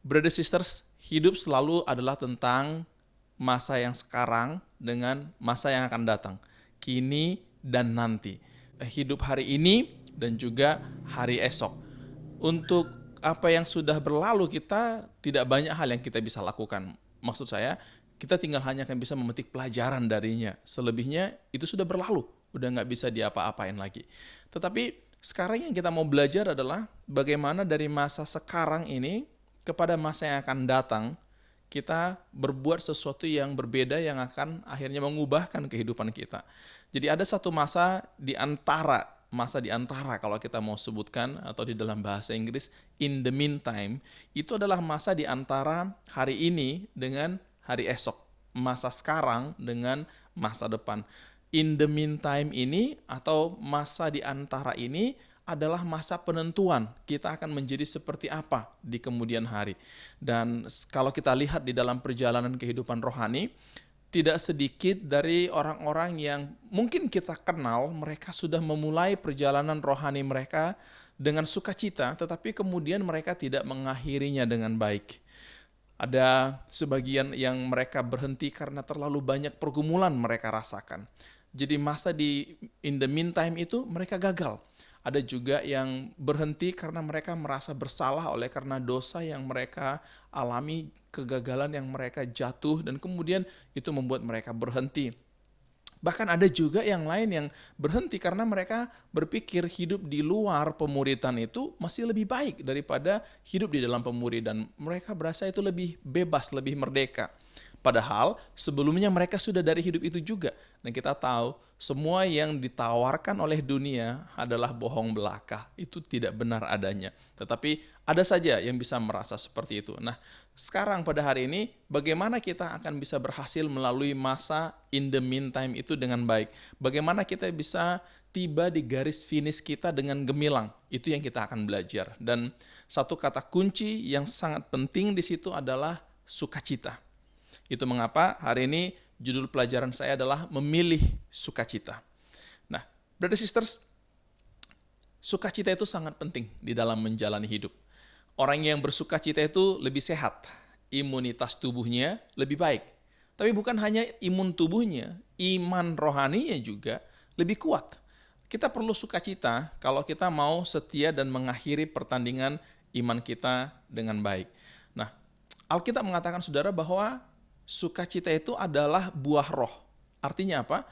Brothers sisters, hidup selalu adalah tentang masa yang sekarang dengan masa yang akan datang, kini dan nanti. Hidup hari ini dan juga hari esok. Untuk apa yang sudah berlalu, kita tidak banyak hal yang kita bisa lakukan. Maksud saya, kita tinggal hanya akan bisa memetik pelajaran darinya. Selebihnya itu sudah berlalu, udah nggak bisa diapa-apain lagi. Tetapi sekarang yang kita mau belajar adalah bagaimana dari masa sekarang ini kepada masa yang akan datang, kita berbuat sesuatu yang berbeda yang akan akhirnya mengubahkan kehidupan kita. Jadi ada satu masa di antara kalau kita mau sebutkan, atau di dalam bahasa Inggris, in the meantime, itu adalah masa di antara hari ini dengan hari esok, masa sekarang dengan masa depan. In the meantime ini, atau masa di antara ini, adalah masa penentuan kita akan menjadi seperti apa di kemudian hari. Dan kalau kita lihat di dalam perjalanan kehidupan rohani, tidak sedikit dari orang-orang yang mungkin kita kenal, mereka sudah memulai perjalanan rohani mereka dengan sukacita, tetapi kemudian mereka tidak mengakhirinya dengan baik. Ada sebagian yang mereka berhenti karena terlalu banyak pergumulan mereka rasakan. Jadi masa in the meantime itu mereka gagal. Ada juga yang berhenti karena mereka merasa bersalah oleh karena dosa yang mereka alami, kegagalan yang mereka jatuh, dan kemudian itu membuat mereka berhenti. Bahkan ada juga yang lain yang berhenti karena mereka berpikir hidup di luar pemuridan itu masih lebih baik daripada hidup di dalam pemuridan. Mereka berasa itu lebih bebas, lebih merdeka. Padahal sebelumnya mereka sudah dari hidup itu juga. Dan kita tahu semua yang ditawarkan oleh dunia adalah bohong belaka. Itu tidak benar adanya. Tetapi ada saja yang bisa merasa seperti itu. Nah, sekarang pada hari ini bagaimana kita akan bisa berhasil melalui masa in the meantime itu dengan baik? Bagaimana kita bisa tiba di garis finish kita dengan gemilang? Itu yang kita akan belajar. Dan satu kata kunci yang sangat penting di situ adalah sukacita. Itu mengapa hari ini judul pelajaran saya adalah memilih sukacita. Nah, brothers sisters, sukacita itu sangat penting di dalam menjalani hidup. Orang yang bersukacita itu lebih sehat, imunitas tubuhnya lebih baik. Tapi bukan hanya imun tubuhnya, iman rohaninya juga lebih kuat. Kita perlu sukacita kalau kita mau setia dan mengakhiri pertandingan iman kita dengan baik. Nah, Alkitab mengatakan saudara bahwa sukacita itu adalah buah roh. Artinya apa?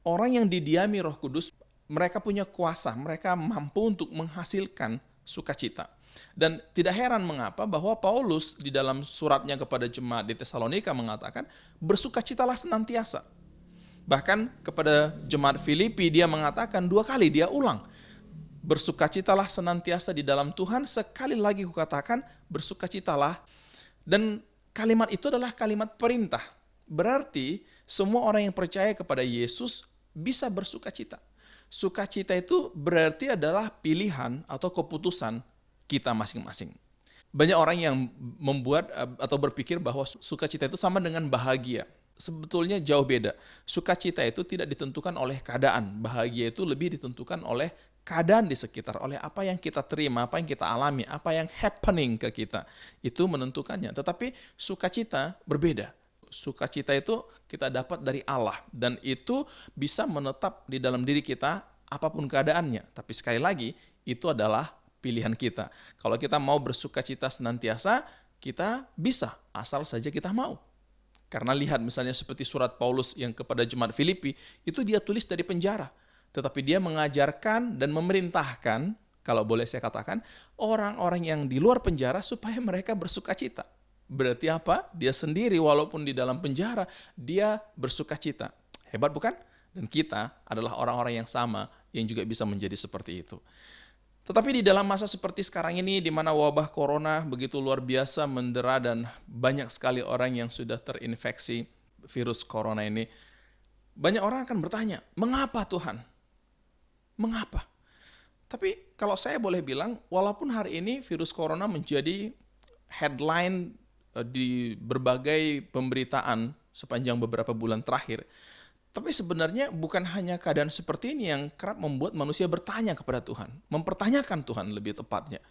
Orang yang didiami Roh Kudus, mereka punya kuasa, mereka mampu untuk menghasilkan sukacita. Dan tidak heran mengapa bahwa Paulus di dalam suratnya kepada jemaat di Tesalonika mengatakan, bersukacitalah senantiasa. Bahkan kepada jemaat Filipi dia mengatakan 2 kali, dia ulang, bersukacitalah senantiasa di dalam Tuhan, sekali lagi kukatakan bersukacitalah. Dan kalimat itu adalah kalimat perintah. Berarti semua orang yang percaya kepada Yesus bisa bersukacita. Sukacita itu berarti adalah pilihan atau keputusan kita masing-masing. Banyak orang yang membuat atau berpikir bahwa sukacita itu sama dengan bahagia. Sebetulnya jauh beda. Sukacita itu tidak ditentukan oleh keadaan. Bahagia itu lebih ditentukan oleh keadaan di sekitar, oleh apa yang kita terima, apa yang kita alami, apa yang happening ke kita. Itu menentukannya. Tetapi sukacita berbeda. Sukacita itu kita dapat dari Allah. Dan itu bisa menetap di dalam diri kita apapun keadaannya. Tapi sekali lagi, itu adalah pilihan kita. Kalau kita mau bersukacita senantiasa, kita bisa, asal saja kita mau. Karena lihat misalnya seperti surat Paulus yang kepada jemaat Filipi, itu dia tulis dari penjara. Tetapi dia mengajarkan dan memerintahkan, kalau boleh saya katakan, orang-orang yang di luar penjara supaya mereka bersukacita. Berarti apa? Dia sendiri walaupun di dalam penjara, dia bersukacita. Hebat bukan? Dan kita adalah orang-orang yang sama yang juga bisa menjadi seperti itu. Tetapi di dalam masa seperti sekarang ini, di mana wabah corona begitu luar biasa mendera dan banyak sekali orang yang sudah terinfeksi virus corona ini, banyak orang akan bertanya, mengapa Tuhan? Mengapa? Tapi kalau saya boleh bilang, walaupun hari ini virus corona menjadi headline di berbagai pemberitaan sepanjang beberapa bulan terakhir, tapi sebenarnya bukan hanya keadaan seperti ini yang kerap membuat manusia bertanya kepada Tuhan, mempertanyakan Tuhan lebih tepatnya.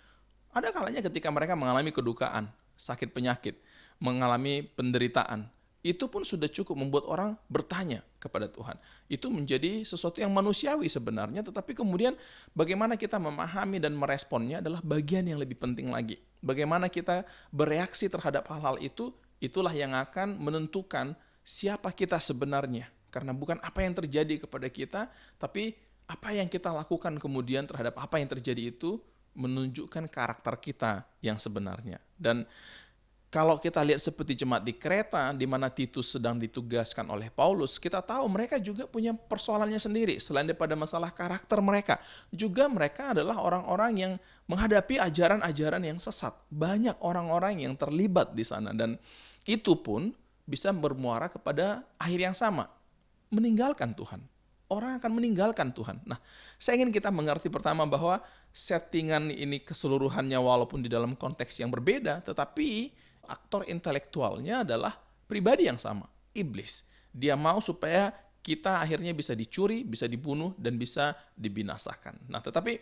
Ada kalanya ketika mereka mengalami kedukaan, sakit penyakit, mengalami penderitaan. Itu pun sudah cukup membuat orang bertanya kepada Tuhan. Itu menjadi sesuatu yang manusiawi sebenarnya, tetapi kemudian bagaimana kita memahami dan meresponnya adalah bagian yang lebih penting lagi. Bagaimana kita bereaksi terhadap hal-hal itu, itulah yang akan menentukan siapa kita sebenarnya. Karena bukan apa yang terjadi kepada kita, tapi apa yang kita lakukan kemudian terhadap apa yang terjadi itu menunjukkan karakter kita yang sebenarnya. Dan kalau kita lihat seperti jemaat di Kreta, di mana Titus sedang ditugaskan oleh Paulus, kita tahu mereka juga punya persoalannya sendiri. Selain daripada masalah karakter mereka, juga mereka adalah orang-orang yang menghadapi ajaran-ajaran yang sesat. Banyak orang-orang yang terlibat di sana, dan itu pun bisa bermuara kepada akhir yang sama, meninggalkan Tuhan. Orang akan meninggalkan Tuhan. Nah, saya ingin kita mengerti pertama bahwa settingan ini keseluruhannya walaupun di dalam konteks yang berbeda, tetapi aktor intelektualnya adalah pribadi yang sama, iblis. Dia mau supaya kita akhirnya bisa dicuri, bisa dibunuh, dan bisa dibinasakan. Nah, tetapi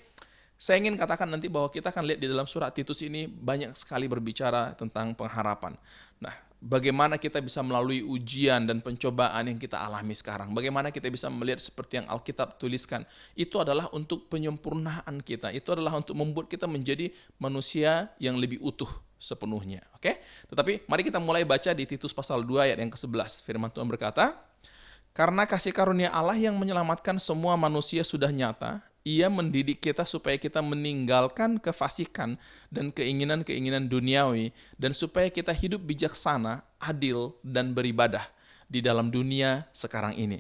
saya ingin katakan nanti bahwa kita akan lihat di dalam surat Titus ini banyak sekali berbicara tentang pengharapan. Nah, bagaimana kita bisa melalui ujian dan pencobaan yang kita alami sekarang. Bagaimana kita bisa melihat seperti yang Alkitab tuliskan. Itu adalah untuk penyempurnaan kita. Itu adalah untuk membuat kita menjadi manusia yang lebih utuh sepenuhnya. Oke? Tetapi mari kita mulai baca di Titus pasal 2 ayat yang ke-11. Firman Tuhan berkata, "Karena kasih karunia Allah yang menyelamatkan semua manusia sudah nyata, Ia mendidik kita supaya kita meninggalkan kefasikan dan keinginan-keinginan duniawi, dan supaya kita hidup bijaksana, adil, dan beribadah di dalam dunia sekarang ini.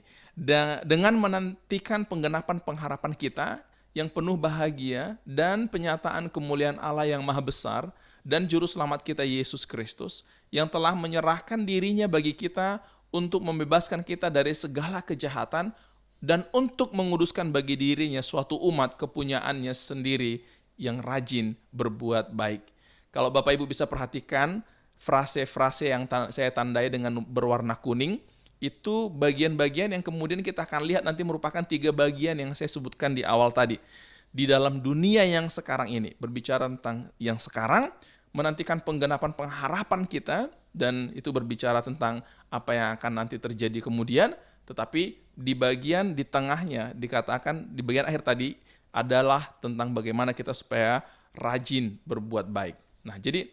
Dengan menantikan penggenapan pengharapan kita yang penuh bahagia dan penyataan kemuliaan Allah yang maha besar dan juru selamat kita Yesus Kristus, yang telah menyerahkan dirinya bagi kita untuk membebaskan kita dari segala kejahatan dan untuk menguduskan bagi dirinya suatu umat kepunyaannya sendiri yang rajin berbuat baik." Kalau Bapak Ibu bisa perhatikan, frase-frase yang saya tandai dengan berwarna kuning, itu bagian-bagian yang kemudian kita akan lihat nanti merupakan 3 bagian yang saya sebutkan di awal tadi. Di dalam dunia yang sekarang ini, berbicara tentang yang sekarang, menantikan penggenapan pengharapan kita, dan itu berbicara tentang apa yang akan nanti terjadi kemudian, tetapi di bagian di tengahnya dikatakan, di bagian akhir tadi adalah tentang bagaimana kita supaya rajin berbuat baik. Nah, jadi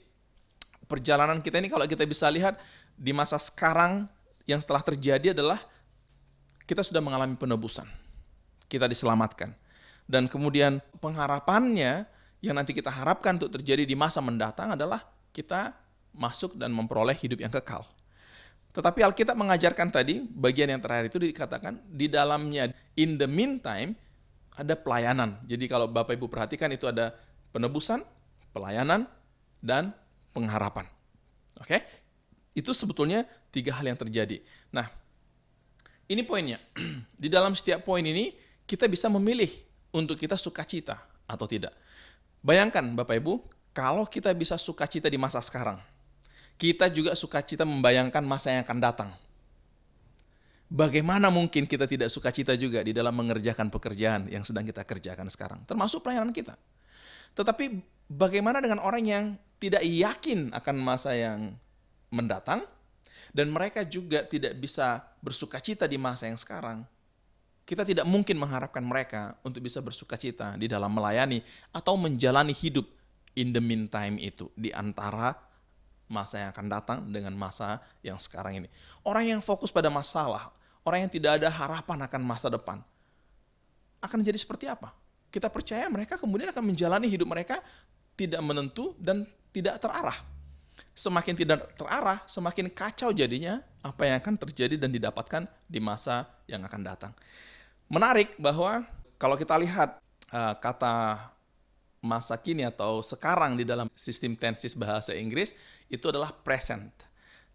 perjalanan kita ini kalau kita bisa lihat di masa sekarang yang setelah terjadi adalah kita sudah mengalami penebusan. Kita diselamatkan. Dan kemudian pengharapannya yang nanti kita harapkan untuk terjadi di masa mendatang adalah kita masuk dan memperoleh hidup yang kekal. Tetapi Alkitab mengajarkan tadi, bagian yang terakhir itu dikatakan di dalamnya, in the meantime, ada pelayanan. Jadi kalau Bapak Ibu perhatikan itu ada penebusan, pelayanan, dan pengharapan. Oke? Itu sebetulnya 3 hal yang terjadi. Nah, ini poinnya. Di dalam setiap poin ini, kita bisa memilih untuk kita sukacita atau tidak. Bayangkan Bapak Ibu, kalau kita bisa sukacita di masa sekarang, kita juga sukacita membayangkan masa yang akan datang. Bagaimana mungkin kita tidak sukacita juga di dalam mengerjakan pekerjaan yang sedang kita kerjakan sekarang, termasuk pelayanan kita. Tetapi bagaimana dengan orang yang tidak yakin akan masa yang mendatang, dan mereka juga tidak bisa bersukacita di masa yang sekarang? Kita tidak mungkin mengharapkan mereka untuk bisa bersukacita di dalam melayani atau menjalani hidup in the meantime itu, di antara masa yang akan datang dengan masa yang sekarang ini. Orang yang fokus pada masalah, orang yang tidak ada harapan akan masa depan, akan jadi seperti apa? Kita percaya mereka kemudian akan menjalani hidup mereka tidak menentu dan tidak terarah. Semakin tidak terarah, semakin kacau jadinya apa yang akan terjadi dan didapatkan di masa yang akan datang. Menarik bahwa kalau kita lihat kata masa kini atau sekarang di dalam sistem tenses bahasa Inggris itu adalah present.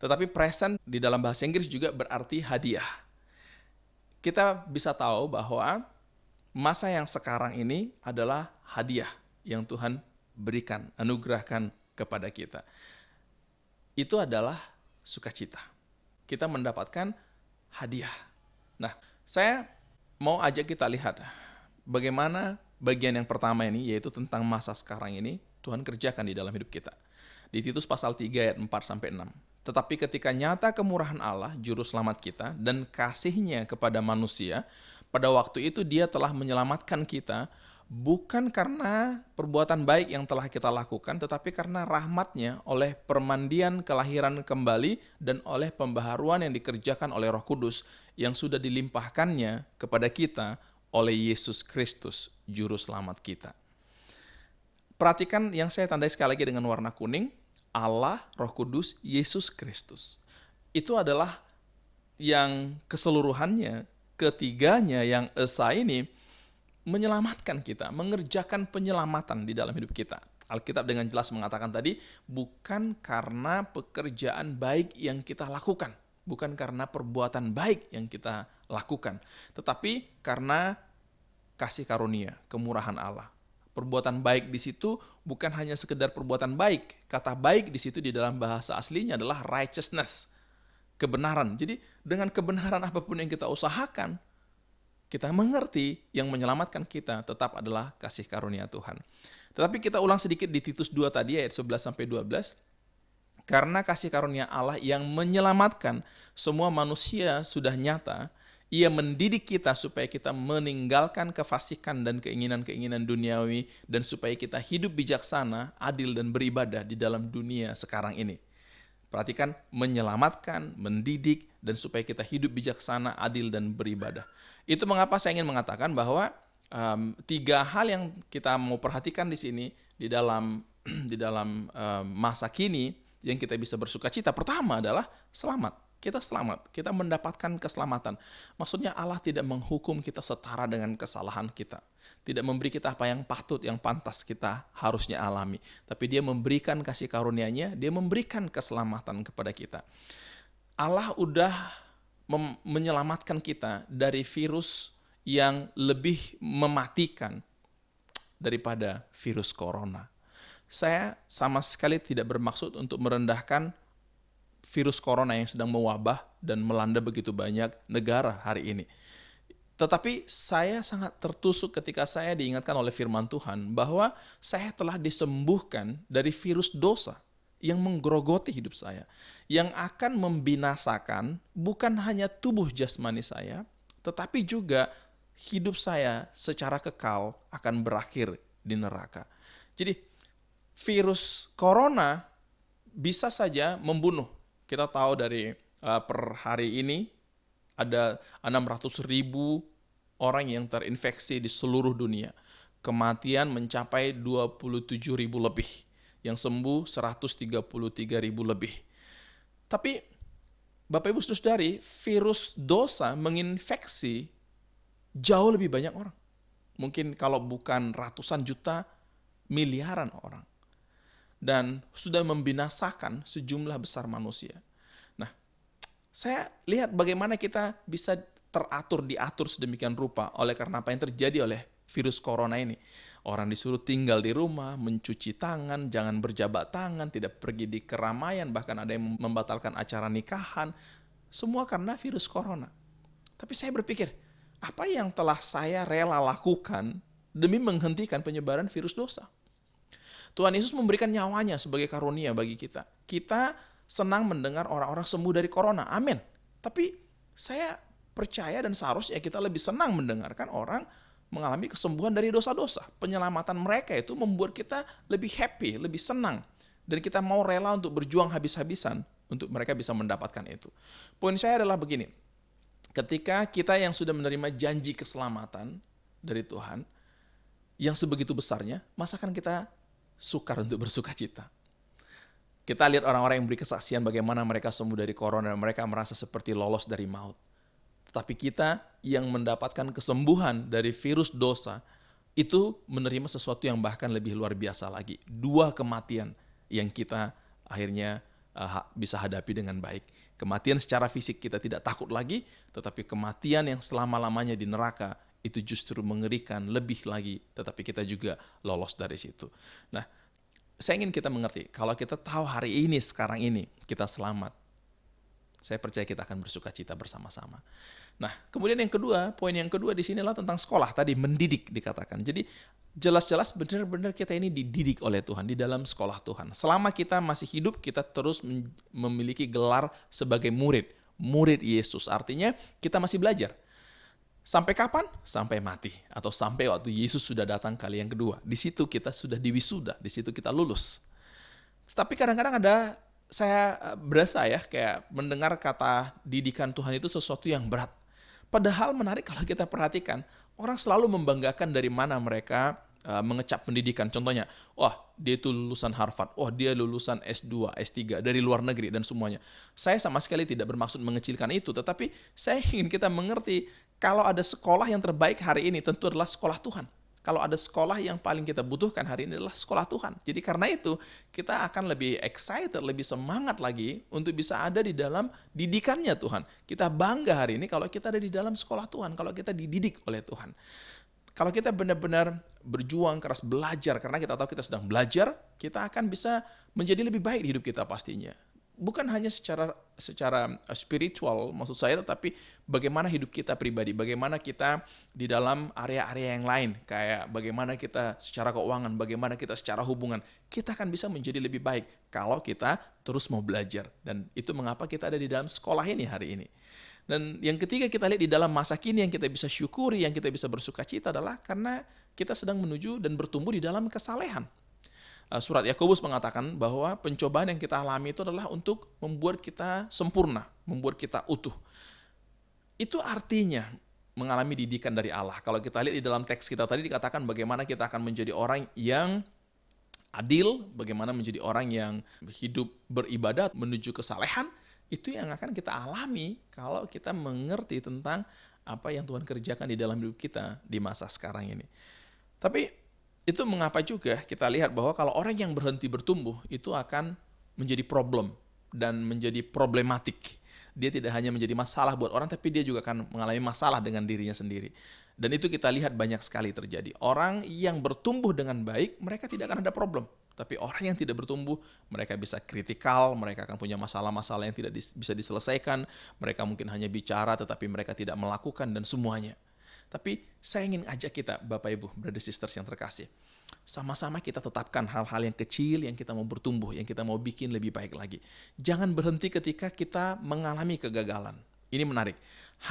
Tetapi present di dalam bahasa Inggris juga berarti hadiah. Kita bisa tahu bahwa masa yang sekarang ini adalah hadiah yang Tuhan berikan, anugerahkan kepada kita. Itu adalah sukacita. Kita mendapatkan hadiah. Nah, saya mau ajak kita lihat bagaimana bagian yang pertama ini, yaitu tentang masa sekarang ini, Tuhan kerjakan di dalam hidup kita. Di Titus pasal 3 ayat 4 sampai 6. Tetapi ketika nyata kemurahan Allah, juru selamat kita, dan kasih-Nya kepada manusia, pada waktu itu Dia telah menyelamatkan kita, bukan karena perbuatan baik yang telah kita lakukan, tetapi karena rahmat-Nya oleh permandian kelahiran kembali dan oleh pembaharuan yang dikerjakan oleh Roh Kudus yang sudah dilimpahkannya kepada kita oleh Yesus Kristus, Juru Selamat kita. Perhatikan yang saya tandai sekali lagi dengan warna kuning, Allah, Roh Kudus, Yesus Kristus. Itu adalah yang keseluruhannya, ketiganya yang esa ini, menyelamatkan kita, mengerjakan penyelamatan di dalam hidup kita. Alkitab dengan jelas mengatakan tadi, bukan karena pekerjaan baik yang kita lakukan, bukan karena perbuatan baik yang kita lakukan, tetapi karena kasih karunia, kemurahan Allah. Perbuatan baik di situ bukan hanya sekedar perbuatan baik. Kata baik di situ di dalam bahasa aslinya adalah righteousness, kebenaran. Jadi dengan kebenaran apapun yang kita usahakan, kita mengerti yang menyelamatkan kita tetap adalah kasih karunia Tuhan. Tetapi kita ulang sedikit di Titus 2 tadi ayat 11-12. Karena kasih karunia Allah yang menyelamatkan semua manusia sudah nyata, Ia mendidik kita supaya kita meninggalkan kefasikan dan keinginan-keinginan duniawi, dan supaya kita hidup bijaksana, adil, dan beribadah di dalam dunia sekarang ini. Perhatikan, menyelamatkan, mendidik, dan supaya kita hidup bijaksana, adil, dan beribadah. Itu mengapa saya ingin mengatakan bahwa tiga hal yang kita mau perhatikan di sini di dalam masa kini yang kita bisa bersuka cita. Pertama adalah selamat. Kita selamat, kita mendapatkan keselamatan. Maksudnya Allah tidak menghukum kita setara dengan kesalahan kita. Tidak memberi kita apa yang patut, yang pantas kita harusnya alami. Tapi Dia memberikan kasih karunia-Nya, Dia memberikan keselamatan kepada kita. Allah udah menyelamatkan kita dari virus yang lebih mematikan daripada virus corona. Saya sama sekali tidak bermaksud untuk merendahkan virus corona yang sedang mewabah dan melanda begitu banyak negara hari ini. Tetapi saya sangat tertusuk ketika saya diingatkan oleh firman Tuhan bahwa saya telah disembuhkan dari virus dosa yang menggerogoti hidup saya, yang akan membinasakan bukan hanya tubuh jasmani saya, tetapi juga hidup saya secara kekal akan berakhir di neraka. Jadi virus corona bisa saja membunuh. Kita tahu dari per hari ini ada 600.000 orang yang terinfeksi di seluruh dunia. Kematian mencapai 27.000 lebih. Yang sembuh 133.000 lebih. Tapi Bapak Ibu Saudari, virus dosa menginfeksi jauh lebih banyak orang. Mungkin kalau bukan ratusan juta, miliaran orang. Dan sudah membinasakan sejumlah besar manusia. Nah, saya lihat bagaimana kita bisa diatur sedemikian rupa oleh karena apa yang terjadi oleh virus corona ini. Orang disuruh tinggal di rumah, mencuci tangan, jangan berjabat tangan, tidak pergi di keramaian, bahkan ada yang membatalkan acara nikahan. Semua karena virus corona. Tapi saya berpikir, apa yang telah saya rela lakukan demi menghentikan penyebaran virus dosa? Tuhan Yesus memberikan nyawanya sebagai karunia bagi kita. Kita senang mendengar orang-orang sembuh dari corona. Amin. Tapi saya percaya dan seharusnya kita lebih senang mendengarkan orang mengalami kesembuhan dari dosa-dosa. Penyelamatan mereka itu membuat kita lebih happy, lebih senang. Dan kita mau rela untuk berjuang habis-habisan untuk mereka bisa mendapatkan itu. Poin saya adalah begini. Ketika kita yang sudah menerima janji keselamatan dari Tuhan, yang sebegitu besarnya, masakan kita sukar untuk bersuka cita. Kita lihat orang-orang yang beri kesaksian bagaimana mereka sembuh dari corona dan mereka merasa seperti lolos dari maut. Tetapi kita yang mendapatkan kesembuhan dari virus dosa itu menerima sesuatu yang bahkan lebih luar biasa lagi. 2 kematian yang kita akhirnya bisa hadapi dengan baik. Kematian secara fisik kita tidak takut lagi, tetapi kematian yang selama-lamanya di neraka itu justru mengerikan lebih lagi, tetapi kita juga lolos dari situ. Nah, saya ingin kita mengerti, kalau kita tahu hari ini, sekarang ini, kita selamat, saya percaya kita akan bersuka cita bersama-sama. Nah, kemudian yang kedua, poin yang kedua di sinilah tentang sekolah, tadi mendidik dikatakan. Jadi, jelas-jelas benar-benar kita ini dididik oleh Tuhan di dalam sekolah Tuhan. Selama kita masih hidup, kita terus memiliki gelar sebagai murid Yesus. Artinya kita masih belajar. Sampai kapan? Sampai mati. Atau sampai waktu Yesus sudah datang kali yang kedua. Di situ kita sudah diwisuda, di situ kita lulus. Tapi kadang-kadang saya berasa ya, kayak mendengar kata didikan Tuhan itu sesuatu yang berat. Padahal menarik kalau kita perhatikan, orang selalu membanggakan dari mana mereka mengecap pendidikan. Contohnya, wah dia itu lulusan Harvard, wah dia lulusan S2, S3 dari luar negeri dan semuanya. Saya sama sekali tidak bermaksud mengecilkan itu, tetapi saya ingin kita mengerti kalau ada sekolah yang terbaik hari ini tentu adalah sekolah Tuhan. Kalau ada sekolah yang paling kita butuhkan hari ini adalah sekolah Tuhan. Jadi karena itu kita akan lebih excited, lebih semangat lagi untuk bisa ada di dalam didikannya Tuhan. Kita bangga hari ini kalau kita ada di dalam sekolah Tuhan, kalau kita dididik oleh Tuhan. Kalau kita benar-benar berjuang keras belajar, karena kita tahu kita sedang belajar, kita akan bisa menjadi lebih baik di hidup kita pastinya. Bukan hanya secara spiritual maksud saya, tetapi bagaimana hidup kita pribadi, bagaimana kita di dalam area-area yang lain, kayak bagaimana kita secara keuangan, bagaimana kita secara hubungan, kita akan bisa menjadi lebih baik kalau kita terus mau belajar. Dan itu mengapa kita ada di dalam sekolah ini hari ini. Dan yang ketiga kita lihat di dalam masa kini yang kita bisa syukuri, yang kita bisa bersuka cita adalah karena kita sedang menuju dan bertumbuh di dalam kesalehan. Surat Yakobus mengatakan bahwa pencobaan yang kita alami itu adalah untuk membuat kita sempurna, membuat kita utuh. Itu artinya mengalami didikan dari Allah. Kalau kita lihat di dalam teks kita tadi dikatakan bagaimana kita akan menjadi orang yang adil, bagaimana menjadi orang yang hidup beribadat menuju kesalehan, itu yang akan kita alami kalau kita mengerti tentang apa yang Tuhan kerjakan di dalam hidup kita di masa sekarang ini. Tapi itu mengapa juga kita lihat bahwa kalau orang yang berhenti bertumbuh itu akan menjadi problem dan menjadi problematik. Dia tidak hanya menjadi masalah buat orang, tapi dia juga akan mengalami masalah dengan dirinya sendiri. Dan itu kita lihat banyak sekali terjadi. Orang yang bertumbuh dengan baik, mereka tidak akan ada problem. Tapi orang yang tidak bertumbuh, mereka bisa kritikal, mereka akan punya masalah-masalah yang tidak bisa diselesaikan, mereka mungkin hanya bicara tetapi mereka tidak melakukan dan semuanya. Tapi saya ingin ajak kita, Bapak Ibu, Brother Sisters yang terkasih, sama-sama kita tetapkan hal-hal yang kecil yang kita mau bertumbuh, yang kita mau bikin lebih baik lagi. Jangan berhenti ketika kita mengalami kegagalan. Ini menarik.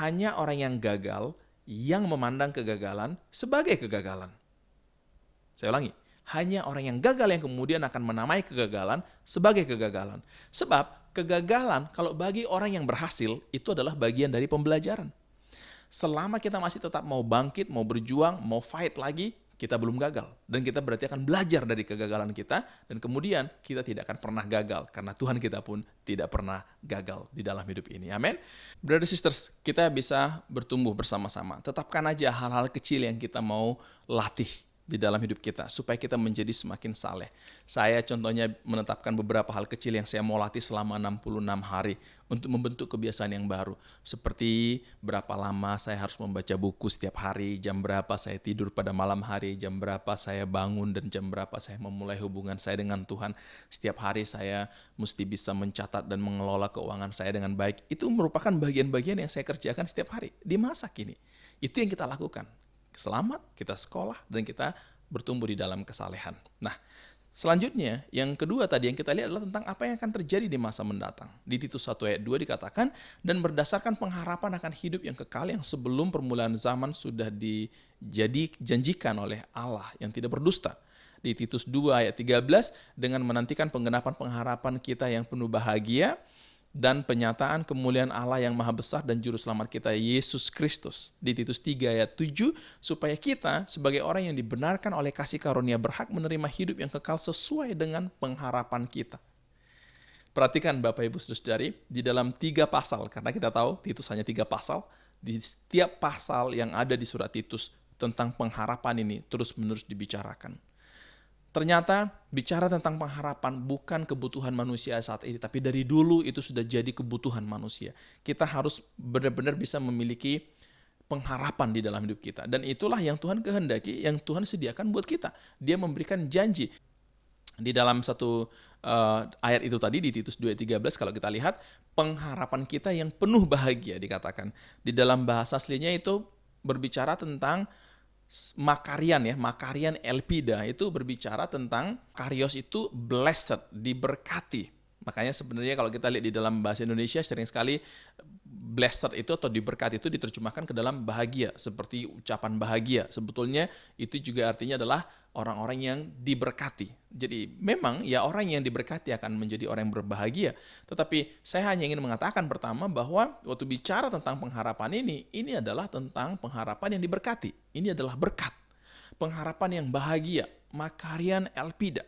Hanya orang yang gagal yang memandang kegagalan sebagai kegagalan. Saya ulangi. Hanya orang yang gagal yang kemudian akan menamai kegagalan sebagai kegagalan. Sebab kegagalan kalau bagi orang yang berhasil itu adalah bagian dari pembelajaran. Selama kita masih tetap mau bangkit, mau berjuang, mau fight lagi, kita belum gagal. Dan kita berarti akan belajar dari kegagalan kita, dan kemudian kita tidak akan pernah gagal, karena Tuhan kita pun tidak pernah gagal di dalam hidup ini. Amin. Brothers Sisters, kita bisa bertumbuh bersama-sama. Tetapkan aja hal-hal kecil yang kita mau latih di dalam hidup kita, supaya kita menjadi semakin saleh. Saya contohnya menetapkan beberapa hal kecil yang saya mau latih selama 66 hari untuk membentuk kebiasaan yang baru. Seperti berapa lama saya harus membaca buku setiap hari, jam berapa saya tidur pada malam hari, jam berapa saya bangun, dan jam berapa saya memulai hubungan saya dengan Tuhan. Setiap hari saya mesti bisa mencatat dan mengelola keuangan saya dengan baik. Itu merupakan bagian-bagian yang saya kerjakan setiap hari di masa kini. Itu yang kita lakukan. Selamat, kita sekolah, dan kita bertumbuh di dalam kesalehan. Nah, selanjutnya, yang kedua tadi yang kita lihat adalah tentang apa yang akan terjadi di masa mendatang. Di Titus 1 ayat 2 dikatakan, dan berdasarkan pengharapan akan hidup yang kekal yang sebelum permulaan zaman sudah dijanjikan oleh Allah yang tidak berdusta. Di Titus 2 ayat 13, dengan menantikan penggenapan pengharapan kita yang penuh bahagia, dan penyataan kemuliaan Allah yang maha besar dan juru selamat kita Yesus Kristus. Di Titus 3 ayat 7, supaya kita sebagai orang yang dibenarkan oleh kasih karunia berhak menerima hidup yang kekal sesuai dengan pengharapan kita. Perhatikan Bapak Ibu Saudari, di dalam 3 pasal, karena kita tahu Titus hanya 3 pasal, di setiap pasal yang ada di surat Titus tentang pengharapan ini terus-menerus dibicarakan. Ternyata bicara tentang pengharapan bukan kebutuhan manusia saat ini, tapi dari dulu itu sudah jadi kebutuhan manusia. Kita harus benar-benar bisa memiliki pengharapan di dalam hidup kita. Dan itulah yang Tuhan kehendaki, yang Tuhan sediakan buat kita. Dia memberikan janji. Di dalam satu ayat itu tadi, di Titus 2:13, kalau kita lihat, pengharapan kita yang penuh bahagia dikatakan. Di dalam bahasa aslinya itu berbicara tentang Makarian elpida itu berbicara tentang karios itu blessed, diberkati. Makanya sebenarnya kalau kita lihat di dalam bahasa Indonesia sering sekali blessed itu atau diberkati itu diterjemahkan ke dalam bahagia, seperti ucapan bahagia. Sebetulnya itu juga artinya adalah orang-orang yang diberkati. Jadi memang ya orang yang diberkati akan menjadi orang yang berbahagia. Tetapi saya hanya ingin mengatakan pertama bahwa waktu bicara tentang pengharapan ini adalah tentang pengharapan yang diberkati. Ini adalah berkat. Pengharapan yang bahagia, makarian elpida.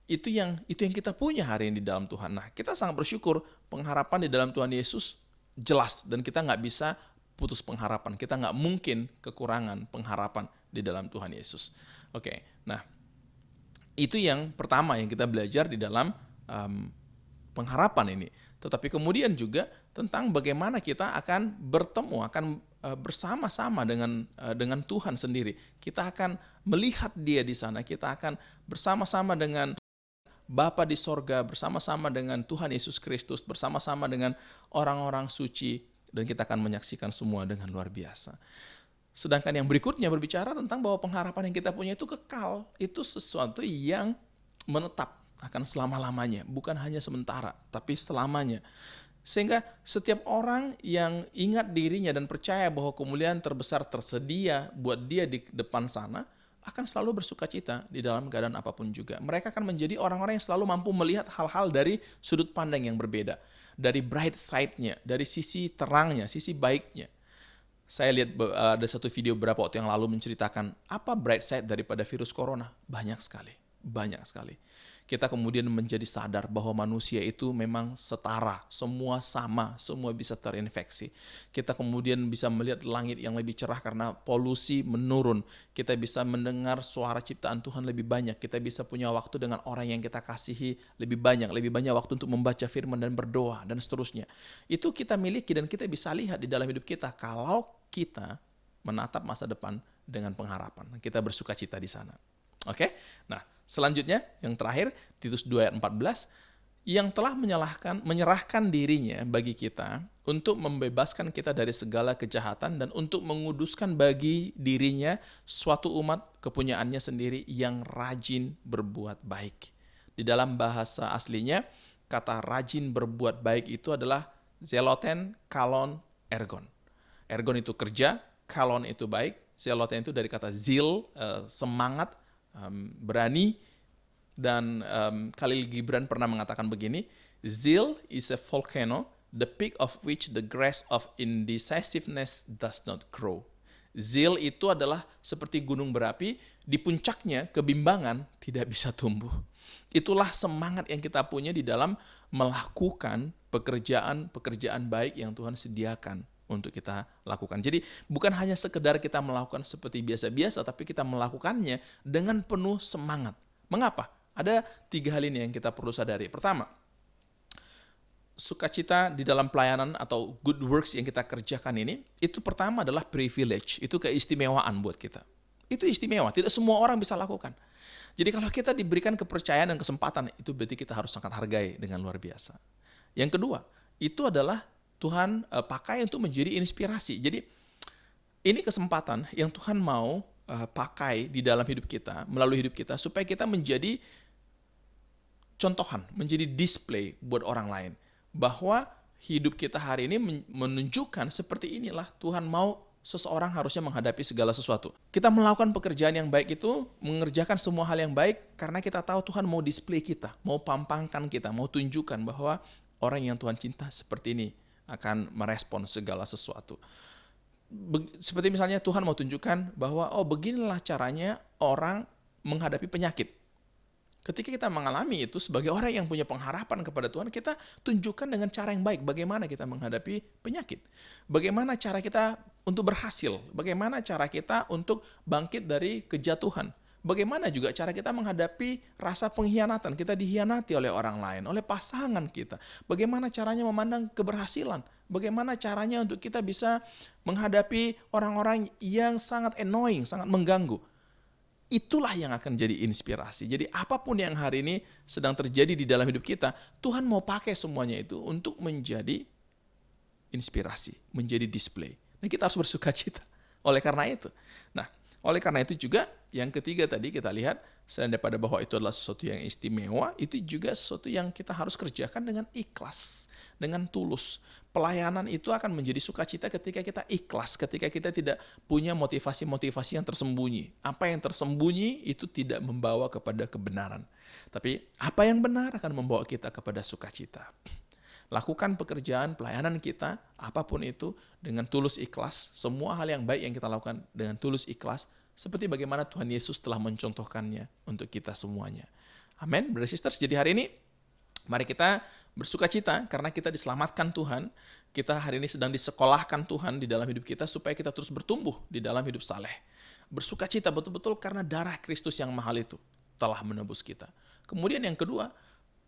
Itu yang kita punya hari ini di dalam Tuhan. Nah, kita sangat bersyukur pengharapan di dalam Tuhan Yesus jelas, dan kita nggak bisa putus pengharapan. Kita nggak mungkin kekurangan pengharapan di dalam Tuhan Yesus. Oke, nah itu yang pertama yang kita belajar di dalam pengharapan ini. Tetapi kemudian juga tentang bagaimana kita akan bertemu, akan bersama-sama dengan Tuhan sendiri. Kita akan melihat Dia di sana. Kita akan bersama-sama dengan Bapa di sorga, bersama-sama dengan Tuhan Yesus Kristus, bersama-sama dengan orang-orang suci, dan kita akan menyaksikan semua dengan luar biasa. Sedangkan yang berikutnya berbicara tentang bahwa pengharapan yang kita punya itu kekal, itu sesuatu yang menetap akan selama-lamanya, bukan hanya sementara, tapi selamanya. Sehingga setiap orang yang ingat dirinya dan percaya bahwa kemuliaan terbesar tersedia buat dia di depan sana, akan selalu bersuka cita di dalam keadaan apapun juga. Mereka akan menjadi orang-orang yang selalu mampu melihat hal-hal dari sudut pandang yang berbeda. Dari bright side-nya, dari sisi terangnya, sisi baiknya. Saya lihat ada satu video beberapa waktu yang lalu menceritakan apa bright side daripada virus corona. Banyak sekali. Kita kemudian menjadi sadar bahwa manusia itu memang setara, semua sama, semua bisa terinfeksi. Kita kemudian bisa melihat langit yang lebih cerah karena polusi menurun. Kita bisa mendengar suara ciptaan Tuhan lebih banyak. Kita bisa punya waktu dengan orang yang kita kasihi lebih banyak waktu untuk membaca firman dan berdoa dan seterusnya. Itu kita miliki dan kita bisa lihat di dalam hidup kita kalau kita menatap masa depan dengan pengharapan. Kita bersuka cita di sana. Oke, nah selanjutnya yang terakhir Titus 2 ayat 14 yang telah menyerahkan dirinya bagi kita untuk membebaskan kita dari segala kejahatan dan untuk menguduskan bagi dirinya suatu umat kepunyaannya sendiri yang rajin berbuat baik. Di dalam bahasa aslinya kata rajin berbuat baik itu adalah zeloten, kalon, ergon. Ergon itu kerja, kalon itu baik, zeloten itu dari kata zil, semangat, berani, dan Khalil Gibran pernah mengatakan begini, zeal is a volcano, the peak of which the grass of indecisiveness does not grow. Zeal itu adalah seperti gunung berapi, di puncaknya kebimbangan tidak bisa tumbuh. Itulah semangat yang kita punya di dalam melakukan pekerjaan baik yang Tuhan sediakan untuk kita lakukan. Jadi bukan hanya sekedar kita melakukan seperti biasa-biasa, tapi kita melakukannya dengan penuh semangat. Mengapa? Ada 3 hal ini yang kita perlu sadari. Pertama, sukacita di dalam pelayanan atau good works yang kita kerjakan ini, itu pertama adalah privilege, itu keistimewaan buat kita. Itu istimewa, tidak semua orang bisa lakukan. Jadi kalau kita diberikan kepercayaan dan kesempatan, itu berarti kita harus sangat hargai dengan luar biasa. Yang kedua, itu adalah Tuhan pakai untuk menjadi inspirasi. Jadi ini kesempatan yang Tuhan mau pakai di dalam hidup kita, melalui hidup kita, supaya kita menjadi contohan, menjadi display buat orang lain. Bahwa hidup kita hari ini menunjukkan seperti inilah Tuhan mau seseorang harusnya menghadapi segala sesuatu. Kita melakukan pekerjaan yang baik itu, mengerjakan semua hal yang baik, karena kita tahu Tuhan mau display kita, mau pampangkan kita, mau tunjukkan bahwa orang yang Tuhan cinta seperti ini akan merespon segala sesuatu. Seperti misalnya Tuhan mau tunjukkan bahwa beginilah caranya orang menghadapi penyakit. Ketika kita mengalami itu sebagai orang yang punya pengharapan kepada Tuhan, kita tunjukkan dengan cara yang baik bagaimana kita menghadapi penyakit. Bagaimana cara kita untuk berhasil, bagaimana cara kita untuk bangkit dari kejatuhan. Bagaimana juga cara kita menghadapi rasa pengkhianatan, kita dikhianati oleh orang lain, oleh pasangan kita. Bagaimana caranya memandang keberhasilan, bagaimana caranya untuk kita bisa menghadapi orang-orang yang sangat annoying, sangat mengganggu. Itulah yang akan jadi inspirasi. Jadi apapun yang hari ini sedang terjadi di dalam hidup kita, Tuhan mau pakai semuanya itu untuk menjadi inspirasi, menjadi display. Dan kita harus bersuka cita oleh karena itu. Nah, Oleh karena itu juga yang ketiga tadi kita lihat, selain daripada bahwa itu adalah sesuatu yang istimewa, itu juga sesuatu yang kita harus kerjakan dengan ikhlas, dengan tulus. Pelayanan itu akan menjadi sukacita ketika kita ikhlas, ketika kita tidak punya motivasi-motivasi yang tersembunyi. Apa yang tersembunyi itu tidak membawa kepada kebenaran. Tapi apa yang benar akan membawa kita kepada sukacita. Lakukan pekerjaan pelayanan kita, apapun itu, dengan tulus ikhlas. Semua hal yang baik yang kita lakukan dengan tulus ikhlas, seperti bagaimana Tuhan Yesus telah mencontohkannya untuk kita semuanya. Amin, Brother Sisters. Jadi hari ini, mari kita bersukacita karena kita diselamatkan Tuhan. Kita hari ini sedang disekolahkan Tuhan di dalam hidup kita supaya kita terus bertumbuh di dalam hidup saleh. Bersukacita betul-betul karena darah Kristus yang mahal itu telah menebus kita. Kemudian yang kedua,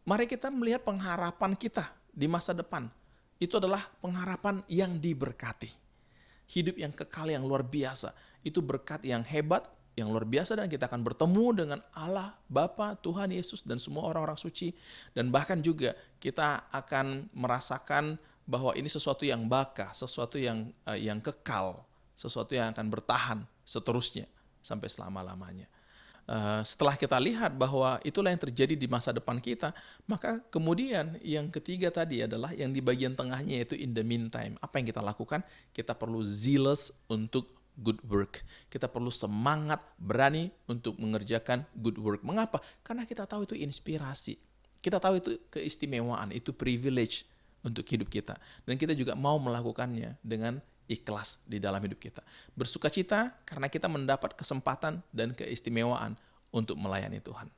mari kita melihat pengharapan kita di masa depan. Itu adalah pengharapan yang diberkati. Hidup yang kekal yang luar biasa. Itu berkat yang hebat, yang luar biasa, dan kita akan bertemu dengan Allah, Bapa, Tuhan Yesus, dan semua orang-orang suci. Dan bahkan juga kita akan merasakan bahwa ini sesuatu yang baka, sesuatu yang kekal, sesuatu yang akan bertahan seterusnya sampai selama-lamanya. Setelah kita lihat bahwa itulah yang terjadi di masa depan kita, maka kemudian yang ketiga tadi adalah yang di bagian tengahnya, yaitu in the meantime. Apa yang kita lakukan? Kita perlu zealous untuk good work. Kita perlu semangat, berani untuk mengerjakan good work. Mengapa? Karena kita tahu itu inspirasi. Kita tahu itu keistimewaan, itu privilege untuk hidup kita. Dan kita juga mau melakukannya dengan ikhlas di dalam hidup kita. Bersukacita karena kita mendapat kesempatan dan keistimewaan untuk melayani Tuhan.